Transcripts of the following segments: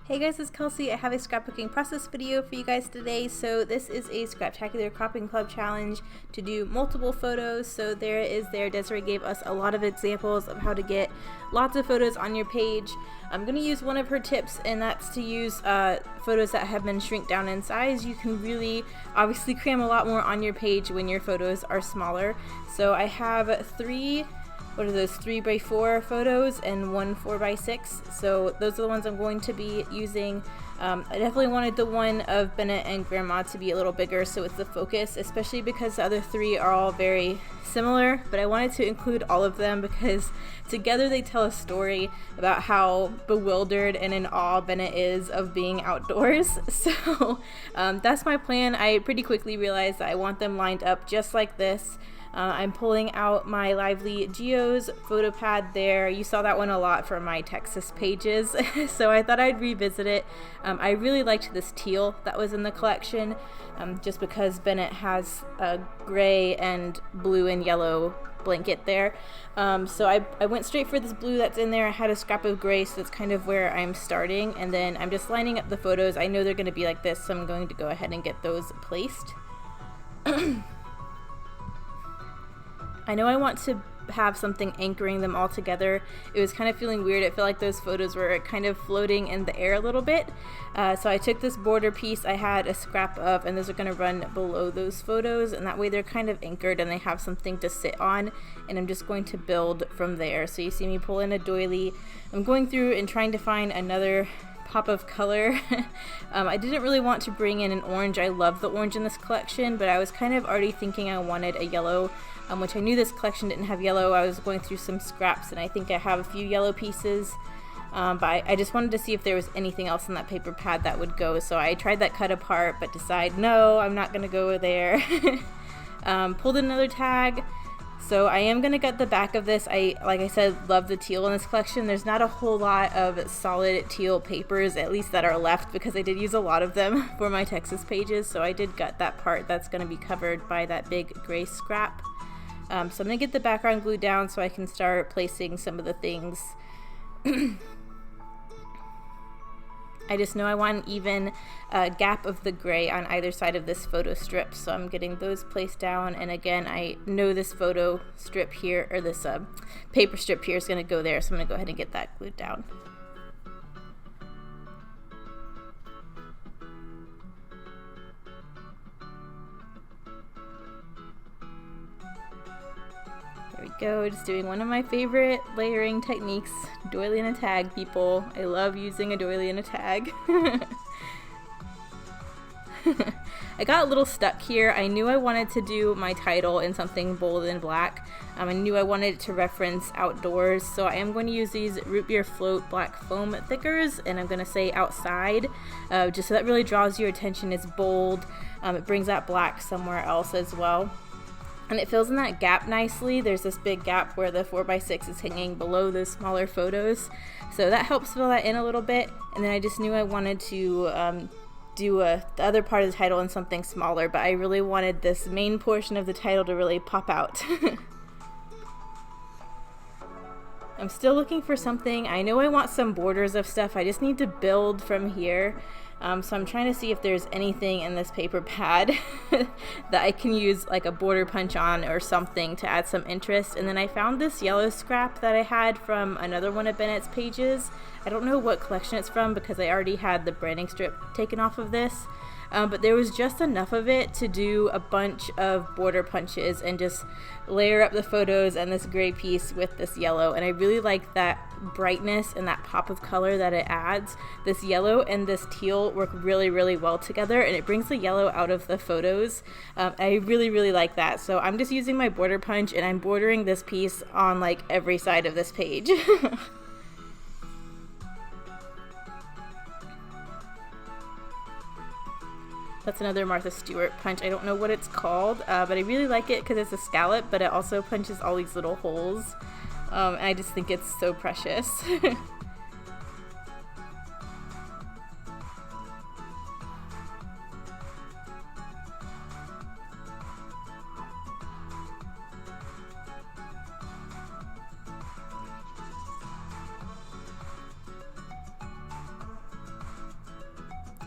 Hey guys, it's Kelsey. I have a scrapbooking process video for you guys today. So this is a Scraptacular Cropping Club challenge to do multiple photos. So there it is there. Desiree gave us a lot of examples of how to get lots of photos on your page. I'm going to use one of her tips, and that's to use photos that have been shrink down in size. You can really obviously cram a lot more on your page when your photos are smaller. So I have three 3x4 photos and one 4x6, so those are the ones I'm going to be using. I definitely wanted the one of Bennet and Grandma to be a little bigger so it's the focus, especially because the other three are all very similar, but I wanted to include all of them because together they tell a story about how bewildered and in awe Bennet is of being outdoors. So that's my plan. I pretty quickly realized that I want them lined up just like this. I'm pulling out my Lively Geos photo pad there. You saw that one a lot for my Texas pages, so I thought I'd revisit it. I really liked this teal that was in the collection, just because Bennet has a gray and blue and yellow blanket there. So I went straight for this blue that's in there. I had a scrap of gray, so that's kind of where I'm starting, and then I'm just lining up the photos. I know they're going to be like this, so I'm going to go ahead and get those placed. I know I want to have something anchoring them all together. It was kind of feeling weird. It felt like those photos were kind of floating in the air a little bit. So I took this border piece I had a scrap of, and those are going to run below those photos, and that way they're kind of anchored and they have something to sit on, and I'm just going to build from there. So you see me pull in a doily. I'm going through and trying to find another pop of color. I didn't really want to bring in an orange. I love the orange in this collection, but I was kind of already thinking I wanted a yellow, which I knew this collection didn't have yellow. I was going through some scraps and I think I have a few yellow pieces, but I just wanted to see if there was anything else in that paper pad that would go. So I tried that cut apart, but decided no, I'm not gonna go there. Pulled another tag. So I am going to gut the back of this. Like I said, love the teal in this collection. There's not a whole lot of solid teal papers, at least that are left, because I did use a lot of them for my Texas pages. So I did gut that part. That's going to be covered by that big gray scrap. So I'm going to get the background glued down so I can start placing some of the things. I just know I want an even gap of the gray on either side of this photo strip, so I'm getting those placed down. And again, I know this photo strip here, or this paper strip here is going to go there, so I'm going to go ahead and get that glued down. There we go, just doing one of my favorite layering techniques, doily and a tag, people. I love using a doily and a tag. I got a little stuck here. I knew I wanted to do my title in something bold and black. I knew I wanted it to reference outdoors, so I am going to use these Root Beer Float black foam thickers, and I'm going to say outside, just so that really draws your attention. It's bold. It brings that black somewhere else as well. And it fills in that gap nicely. There's this big gap where the 4x6 is hanging below those smaller photos. So that helps fill that in a little bit. And then I just knew I wanted to do the other part of the title in something smaller, but I really wanted this main portion of the title to really pop out. I'm still looking for something. I know I want some borders of stuff. I just need to build from here. So I'm trying to see if there's anything in this paper pad that I can use like a border punch on or something to add some interest. And then I found this yellow scrap that I had from another one of Bennet's pages. I don't know what collection it's from because I already had the branding strip taken off of this. But there was just enough of it to do a bunch of border punches and just layer up the photos and this gray piece with this yellow. And I really like that brightness and that pop of color that it adds. This yellow and this teal work really, really well together, and it brings the yellow out of the photos. I really, really like that. So I'm just using my border punch, and I'm bordering this piece on like every side of this page. That's another Martha Stewart punch. I don't know what it's called, but I really like it because it's a scallop, but it also punches all these little holes. And I just think it's so precious.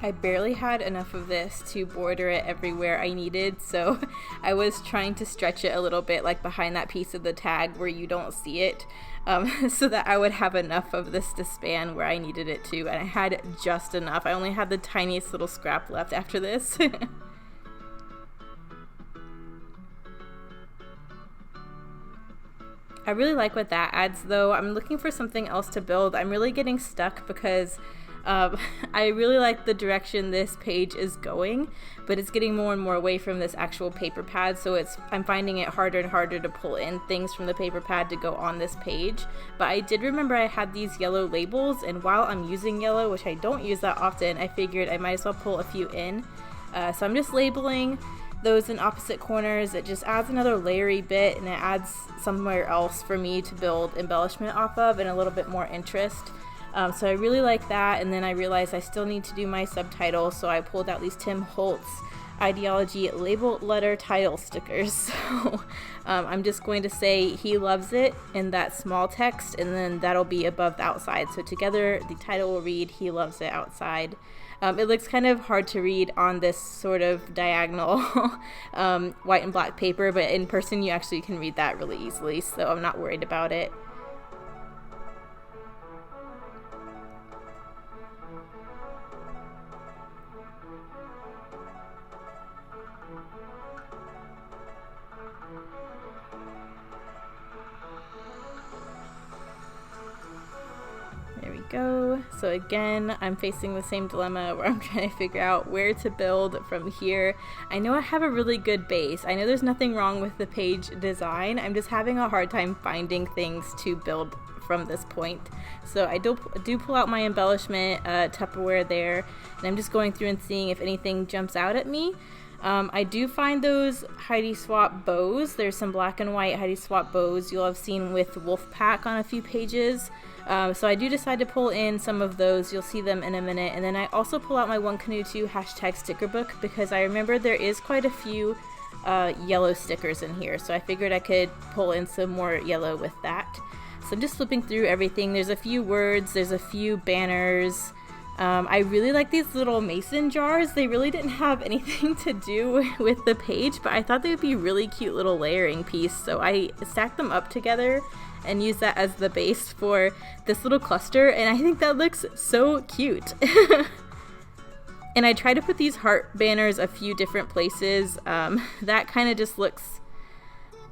I barely had enough of this to border it everywhere I needed, so I was trying to stretch it a little bit, like behind that piece of the tag where you don't see it, so that I would have enough of this to span where I needed it to, and I had just enough. I only had the tiniest little scrap left after this. I really like what that adds though. I'm looking for something else to build. I'm really getting stuck because I really like the direction this page is going, but it's getting more and more away from this actual paper pad, so I'm finding it harder and harder to pull in things from the paper pad to go on this page. But I did remember I had these yellow labels, and while I'm using yellow, which I don't use that often, I figured I might as well pull a few in. So I'm just labeling those in opposite corners. It just adds another layery bit, and it adds somewhere else for me to build embellishment off of and a little bit more interest. So I really like that, and then I realized I still need to do my subtitle, so I pulled out these Tim Holtz Ideology label letter title stickers. So I'm just going to say he loves it in that small text, and then that'll be above the outside. So together the title will read he loves it outside. It looks kind of hard to read on this sort of diagonal white and black paper, but in person you actually can read that really easily, so I'm not worried about it. There we go. So again, I'm facing the same dilemma where I'm trying to figure out where to build from here. I know I have a really good base. I know there's nothing wrong with the page design. I'm just having a hard time finding things to build from this point. So I do pull out my embellishment Tupperware there, and I'm just going through and seeing if anything jumps out at me. I do find those Heidi Swapp bows. There's some black and white Heidi Swapp bows you'll have seen with Wolfpack on a few pages. So I do decide to pull in some of those. You'll see them in a minute. And then I also pull out my One Canoe 2 hashtag sticker book, because I remember there is quite a few yellow stickers in here. So I figured I could pull in some more yellow with that. So I'm just flipping through everything. There's a few words, there's a few banners. I really like these little mason jars. They really didn't have anything to do with the page, but I thought they would be really cute little layering piece. So I stacked them up together and use that as the base for this little cluster, and I think that looks so cute. And I try to put these heart banners a few different places. That kind of just looks,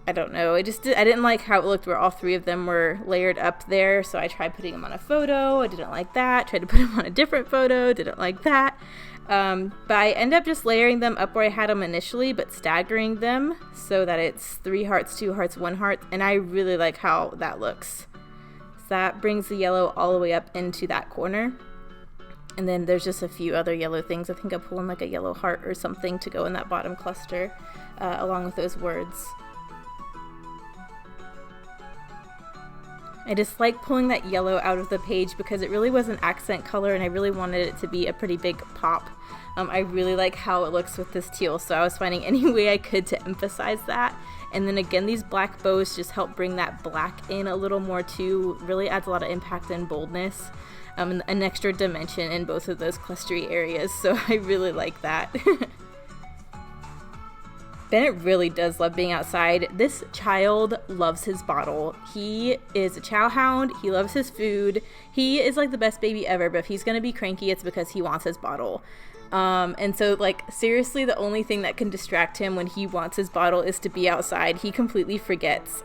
I don't know, I didn't like how it looked where all three of them were layered up there, so I tried putting them on a photo. I didn't like that. Tried to put them on a different photo. Didn't like that. But I end up just layering them up where I had them initially, but staggering them so that it's 3 hearts, 2 hearts, 1 heart, and I really like how that looks. So that brings the yellow all the way up into that corner. And then there's just a few other yellow things. I think I pull in like a yellow heart or something to go in that bottom cluster, along with those words. I just like pulling that yellow out of the page because it really was an accent color, and I really wanted it to be a pretty big pop. I really like how it looks with this teal, so I was finding any way I could to emphasize that. And then again, these black bows just help bring that black in a little more too. Really adds a lot of impact and boldness, and an extra dimension in both of those clustery areas, so I really like that. Bennet really does love being outside. This child loves his bottle. He is a chow hound. He loves his food. He is like the best baby ever, but if he's gonna be cranky, it's because he wants his bottle. And so, like, seriously, the only thing that can distract him when he wants his bottle is to be outside. He completely forgets.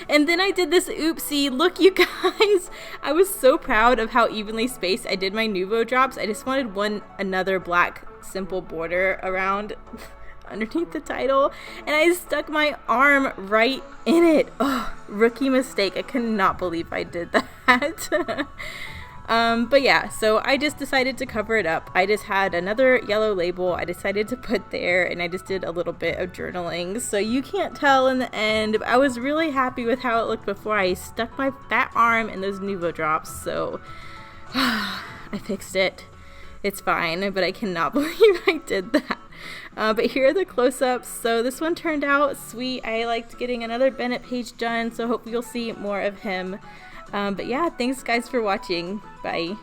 And then I did this oopsie. Look, you guys, I was so proud of how evenly spaced I did my Nuvo drops. I just wanted another black simple border around underneath the title, and I stuck my arm right in it. Oh, rookie mistake. I cannot believe I did that. But yeah, so I just decided to cover it up. I just had another yellow label I decided to put there, and I just did a little bit of journaling, so you can't tell in the end, but I was really happy with how it looked before I stuck my fat arm in those Nuvo drops. So I fixed it. It's fine, but I cannot believe I did that. But here are the close-ups. So this one turned out sweet. I liked getting another Bennet page done, so hope you'll see more of him. But yeah, thanks guys for watching. Bye.